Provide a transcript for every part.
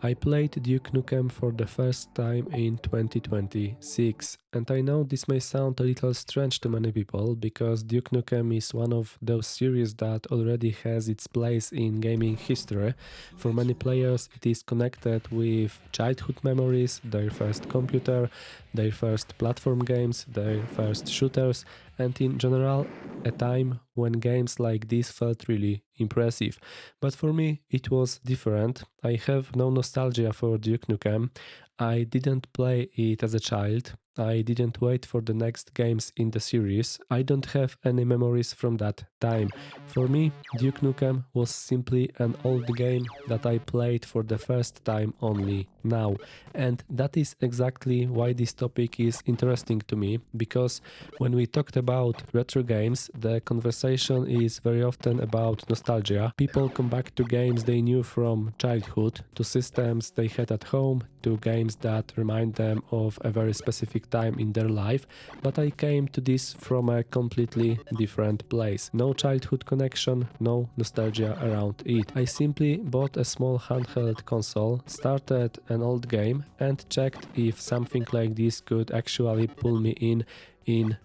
I played Duke Nukem for the first time in 2026, and I know this may sound a little strange to many people because Duke Nukem is one of those series that already has its place in gaming history. For many players, it is connected with childhood memories, their first computer, their first platform games, their first shooters, and in general, a time when games like this felt really impressive. But for me, it was different. I have no nostalgia for Duke Nukem. I didn't play it as a child. I didn't wait for the next games in the series. I don't have any memories from that time. For me, Duke Nukem was simply an old game that I played for the first time only now. And that is exactly why this topic is interesting to me, because when we talked about retro games, the conversation is very often about nostalgia. People come back to games they knew from childhood, to systems they had at home, to games that remind them of a very specific time in their life, but I came to this from a completely different place. No childhood connection, no nostalgia around it. I simply bought a small handheld console, started an old game, and checked if something like this could actually pull me in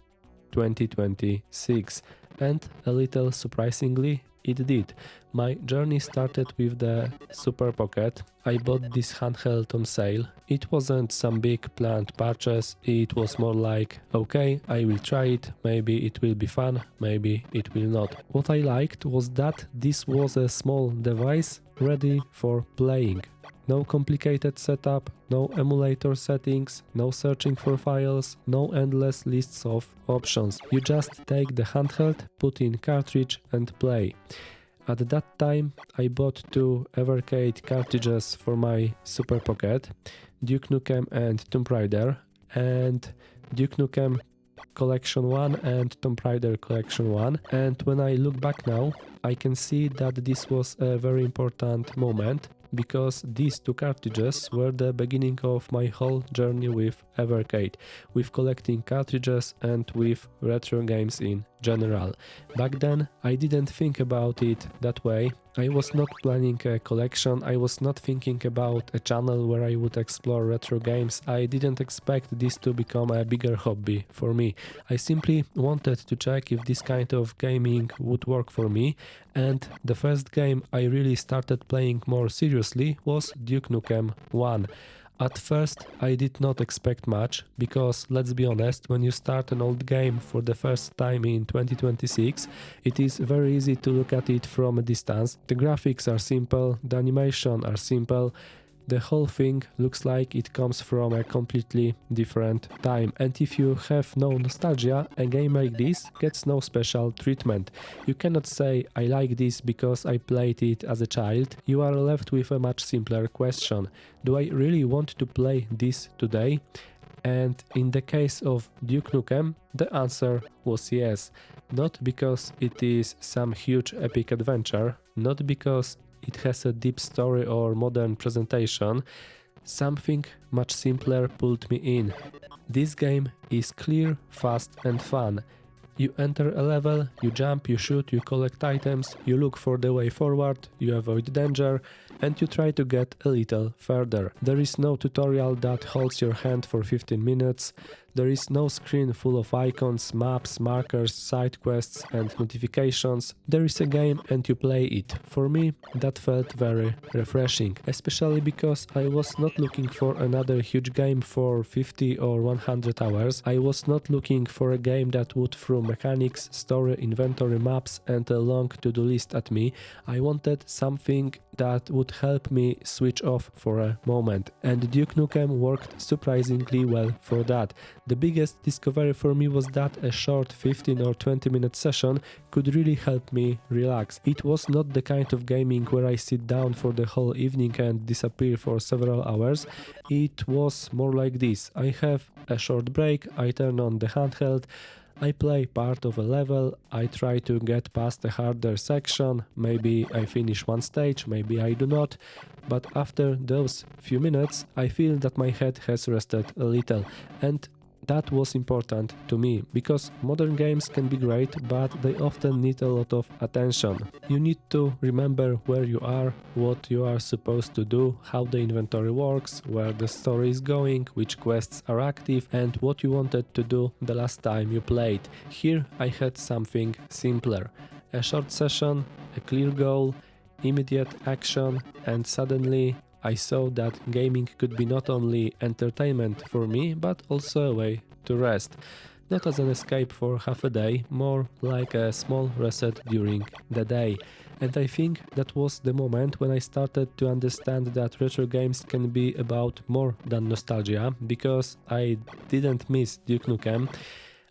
2026. And a little surprisingly, it did. My journey started with the Super Pocket. I bought this handheld on sale. It wasn't some big planned purchase, it was more like, okay, I will try it, maybe it will be fun, maybe it will not. What I liked was that this was a small device ready for playing. No complicated setup, no emulator settings, no searching for files, no endless lists of options. You just take the handheld, put in cartridge and play. At that time, I bought two Evercade cartridges for my Super Pocket, Duke Nukem and Tomb Raider, and Duke Nukem Collection 1 and Tomb Raider Collection 1. And when I look back now, I can see that this was a very important moment, because these two cartridges were the beginning of my whole journey with Evercade, with collecting cartridges and with retro games in general. Back then, I didn't think about it that way. I was not planning a collection, I was not thinking about a channel where I would explore retro games. I didn't expect this to become a bigger hobby for me. I simply wanted to check if this kind of gaming would work for me, and the first game I really started playing more seriously was Duke Nukem 1. At first, I did not expect much, because let's be honest, when you start an old game for the first time in 2026, it is very easy to look at it from a distance. The graphics are simple, the animation are simple, the whole thing looks like it comes from a completely different time. And if you have no nostalgia, a game like this gets no special treatment. You cannot say, I like this because I played it as a child. You are left with a much simpler question. Do I really want to play this today? And in the case of Duke Nukem, the answer was yes. Not because it is some huge epic adventure, not because it has a deep story or modern presentation. Something much simpler pulled me in. This game is clear, fast and fun. You enter a level, you jump, you shoot, you collect items, you look for the way forward, you avoid danger, and you try to get a little further. There is no tutorial that holds your hand for 15 minutes. There is no screen full of icons, maps, markers, side quests and notifications. There is a game and you play it. For me, that felt very refreshing, especially because I was not looking for another huge game for 50 or 100 hours. I was not looking for a game that would throw mechanics, story, inventory, maps and a long to-do list at me. I wanted something that would help me switch off for a moment, and Duke Nukem worked surprisingly well for that. The biggest discovery for me was that a short 15 or 20 minute session could really help me relax. It was not the kind of gaming where I sit down for the whole evening and disappear for several hours. It was more like this. I have a short break, I turn on the handheld, I play part of a level, I try to get past a harder section, maybe I finish one stage, maybe I do not, but after those few minutes I feel that my head has rested a little, and That was important to me, because modern games can be great, but they often need a lot of attention. You need to remember where you are, what you are supposed to do, how the inventory works, where the story is going, which quests are active, and what you wanted to do the last time you played. Here I had something simpler. A short session, a clear goal, immediate action, and suddenly I saw that gaming could be not only entertainment for me, but also a way to rest. Not as an escape for half a day, more like a small reset during the day. And I think that was the moment when I started to understand that retro games can be about more than nostalgia, because I didn't miss Duke Nukem.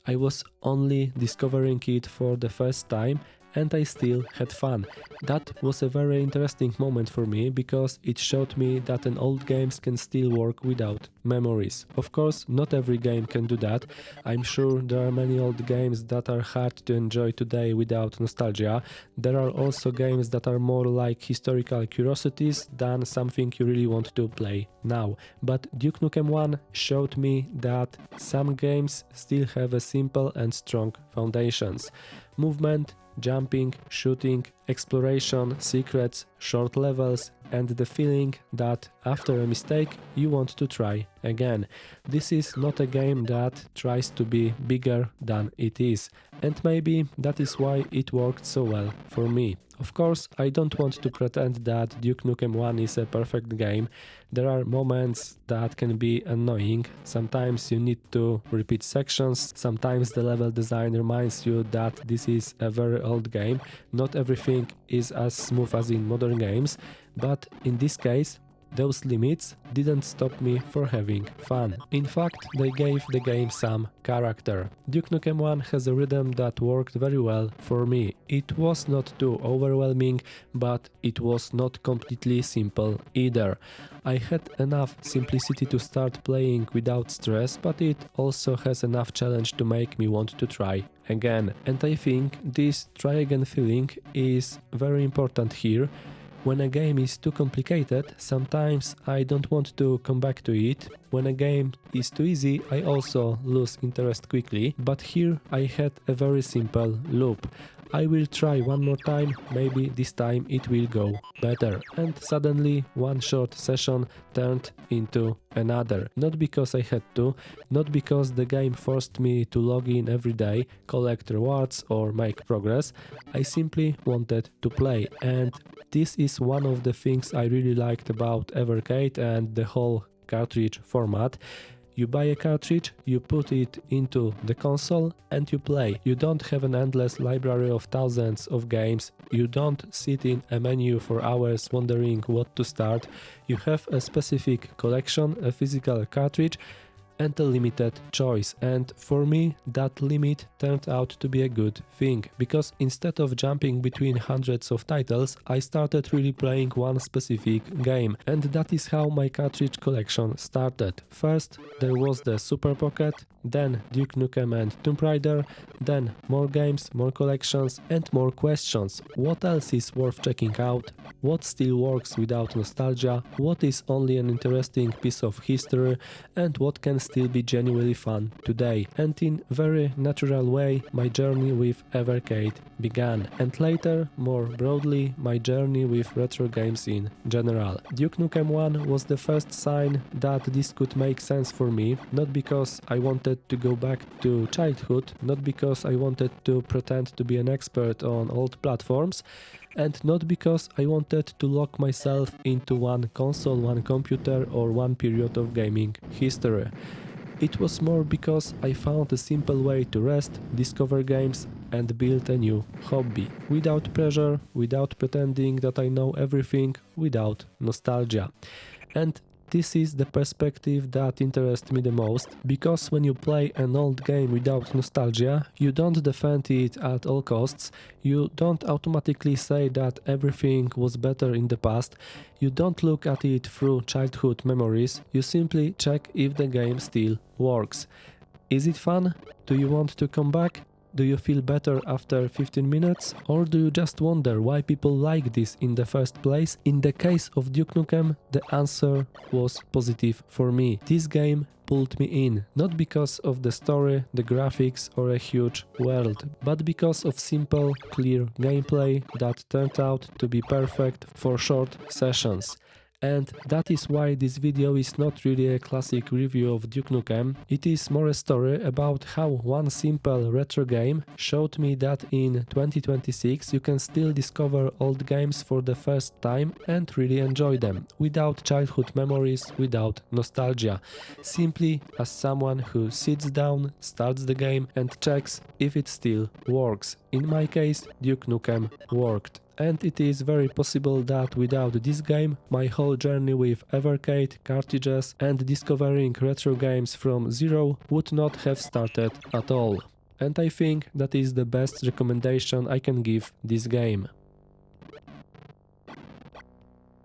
I was only discovering it for the first time, and I still had fun. That was a very interesting moment for me, because it showed me that an old games can still work without memories. Of course, not every game can do that. I'm sure there are many old games that are hard to enjoy today without nostalgia. There are also games that are more like historical curiosities than something you really want to play now. But Duke Nukem 1 showed me that some games still have a simple and strong foundations. Movement, jumping, shooting, exploration, secrets, short levels, and the feeling that after a mistake you want to try again. This is not a game that tries to be bigger than it is, and maybe that is why it worked so well for me. Of course, I don't want to pretend that Duke Nukem 1 is a perfect game. There are moments that can be annoying. Sometimes you need to repeat sections, sometimes the level design reminds you that this is a very old game. Not everything is as smooth as in modern games, but in this case, those limits didn't stop me from having fun. In fact, they gave the game some character. Duke Nukem 1 has a rhythm that worked very well for me. It was not too overwhelming, but it was not completely simple either. I had enough simplicity to start playing without stress, but it also has enough challenge to make me want to try again. And I think this try again feeling is very important here. When a game is too complicated, sometimes I don't want to come back to it. When a game is too easy, I also lose interest quickly, but here I had a very simple loop. I will try one more time, maybe this time it will go better. And suddenly one short session turned into another. Not because I had to, not because the game forced me to log in every day, collect rewards or make progress. I simply wanted to play, and this is one of the things I really liked about Evercade and the whole cartridge format. You buy a cartridge, you put it into the console and you play. You don't have an endless library of thousands of games. You don't sit in a menu for hours wondering what to start. You have a specific collection, a physical cartridge, and a limited choice. And for me, that limit turned out to be a good thing, because instead of jumping between hundreds of titles, I started really playing one specific game. And that is how my cartridge collection started. First, there was the Super Pocket, then Duke Nukem and Tomb Raider, then more games, more collections, and more questions. What else is worth checking out? What still works without nostalgia? What is only an interesting piece of history? And what can still be genuinely fun today? And in very natural way, my journey with Evercade began. And later, more broadly, my journey with retro games in general. Duke Nukem 1 was the first sign that this could make sense for me, not because I wanted to go back to childhood, not because I wanted to pretend to be an expert on old platforms, and not because I wanted to lock myself into one console, one computer, or one period of gaming history. It was more because I found a simple way to rest, discover games, and build a new hobby. Without pressure, without pretending that I know everything, without nostalgia. And this is the perspective that interests me the most, because when you play an old game without nostalgia, you don't defend it at all costs, you don't automatically say that everything was better in the past, you don't look at it through childhood memories, you simply check if the game still works. Is it fun? Do you want to come back? Do you feel better after 15 minutes? Or do you just wonder why people like this in the first place? In the case of Duke Nukem, the answer was positive for me. This game pulled me in, not because of the story, the graphics or a huge world, but because of simple, clear gameplay that turned out to be perfect for short sessions. And that is why this video is not really a classic review of Duke Nukem. It is more a story about how one simple retro game showed me that in 2026 you can still discover old games for the first time and really enjoy them, without childhood memories, without nostalgia. Simply as someone who sits down, starts the game and checks if it still works. In my case, Duke Nukem worked. And it is very possible that without this game, my whole journey with Evercade, cartridges and discovering retro games from zero would not have started at all. And I think that is the best recommendation I can give this game.